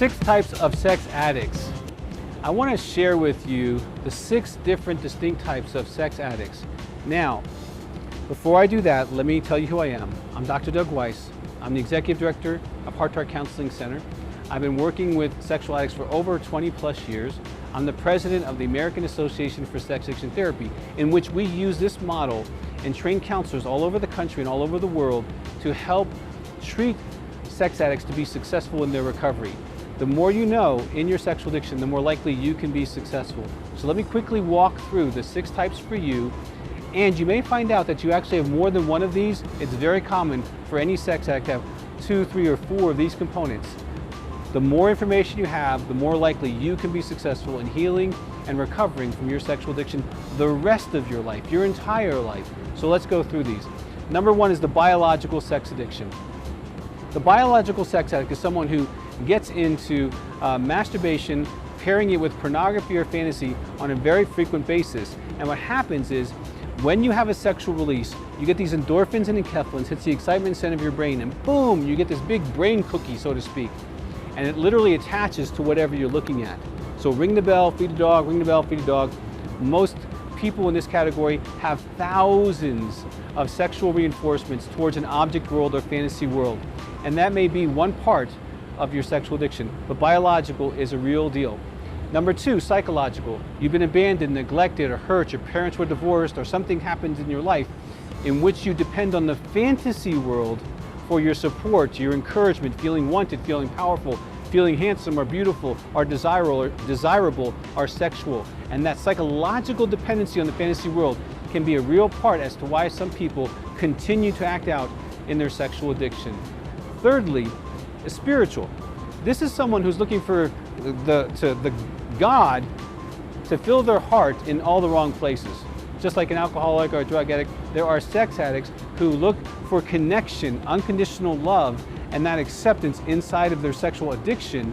6 types of sex addicts. I want to share with you the 6 different distinct types of sex addicts. Now, before I do that, let me tell you who I am. I'm Dr. Doug Weiss. I'm the Executive Director of Heart to Heart Counseling Center. I've been working with sexual addicts for over 20 plus years. I'm the President of the American Association for Sex Addiction Therapy, in which we use this model and train counselors all over the country and all over the world to help treat sex addicts to be successful in their recovery. The more you know in your sexual addiction, the more likely you can be successful. So let me quickly walk through the 6 types for you, and you may find out that you actually have more than one of these. It's very common for any sex addict to have 2, 3, or 4 of these components. The more information you have, the more likely you can be successful in healing and recovering from your sexual addiction the rest of your life, your entire life. So let's go through these. Number 1 is the biological sex addiction. The biological sex addict is someone who gets into masturbation, pairing it with pornography or fantasy on a very frequent basis. And what happens is, when you have a sexual release, you get these endorphins and enkephalins, hits the excitement center of your brain, and boom, you get this big brain cookie, so to speak. And it literally attaches to whatever you're looking at. So ring the bell, feed the dog, ring the bell, feed the dog. Most people in this category have thousands of sexual reinforcements towards an object world or fantasy world. And that may be one part of your sexual addiction, but biological is a real deal. Number 2, psychological. You've been abandoned, neglected, or hurt, your parents were divorced, or something happens in your life in which you depend on the fantasy world for your support, your encouragement, feeling wanted, feeling powerful, feeling handsome or beautiful or desirable or sexual. And that psychological dependency on the fantasy world can be a real part as to why some people continue to act out in their sexual addiction. Thirdly, spiritual. This is someone who's looking for the God to fill their heart in all the wrong places. Just like an alcoholic or a drug addict, there are sex addicts who look for connection, unconditional love, and that acceptance inside of their sexual addiction,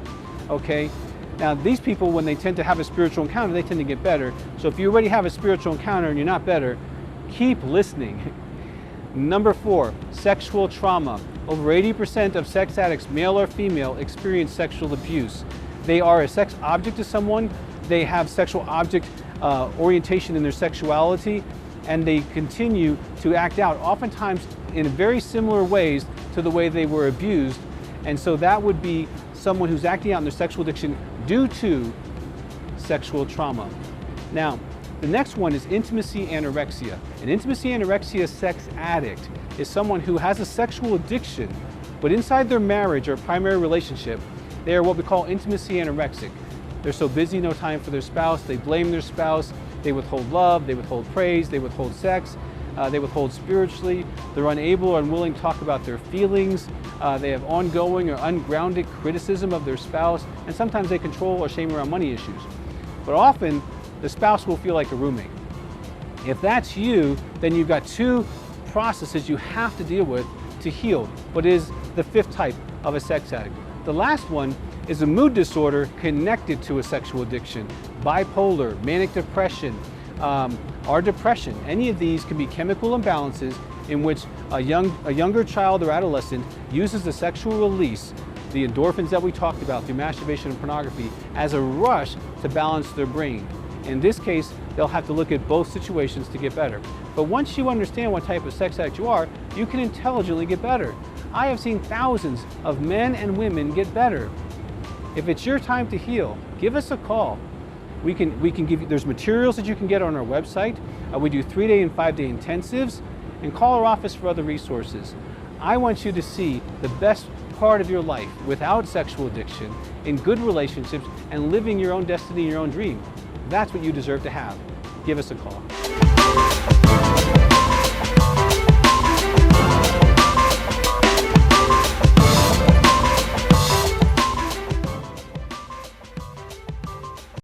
okay? Now, these people, when they tend to have a spiritual encounter, they tend to get better. So if you already have a spiritual encounter and you're not better, keep listening. Number 4, sexual trauma. Over 80% of sex addicts, male or female, experience sexual abuse. They are a sex object to someone, they have sexual object orientation in their sexuality, and they continue to act out, oftentimes in very similar ways to the way they were abused. And so that would be someone who's acting out in their sexual addiction due to sexual trauma. Now, the next one is intimacy anorexia. An intimacy anorexia sex addict is someone who has a sexual addiction, but inside their marriage or primary relationship, they are what we call intimacy anorexic. They're so busy, no time for their spouse, they blame their spouse, they withhold love, they withhold praise, they withhold sex, they withhold spiritually, they're unable or unwilling to talk about their feelings, they have ongoing or ungrounded criticism of their spouse, and sometimes they control or shame around money issues. But often, the spouse will feel like a roommate. If that's you, then you've got 2 processes you have to deal with to heal, what is the 5th type of a sex addict. The last one is a mood disorder connected to a sexual addiction. Bipolar, manic depression, or depression. Any of these can be chemical imbalances in which a younger child or adolescent uses the sexual release, the endorphins that we talked about through masturbation and pornography, as a rush to balance their brain. In this case, they'll have to look at both situations to get better. But once you understand what type of sex addict you are, you can intelligently get better. I have seen thousands of men and women get better. If it's your time to heal, give us a call. We can give you, there's materials that you can get on our website. We do 3-day and 5-day intensives, and call our office for other resources. I want you to see the best part of your life without sexual addiction, in good relationships, and living your own destiny, your own dream. That's what you deserve to have. Give us a call.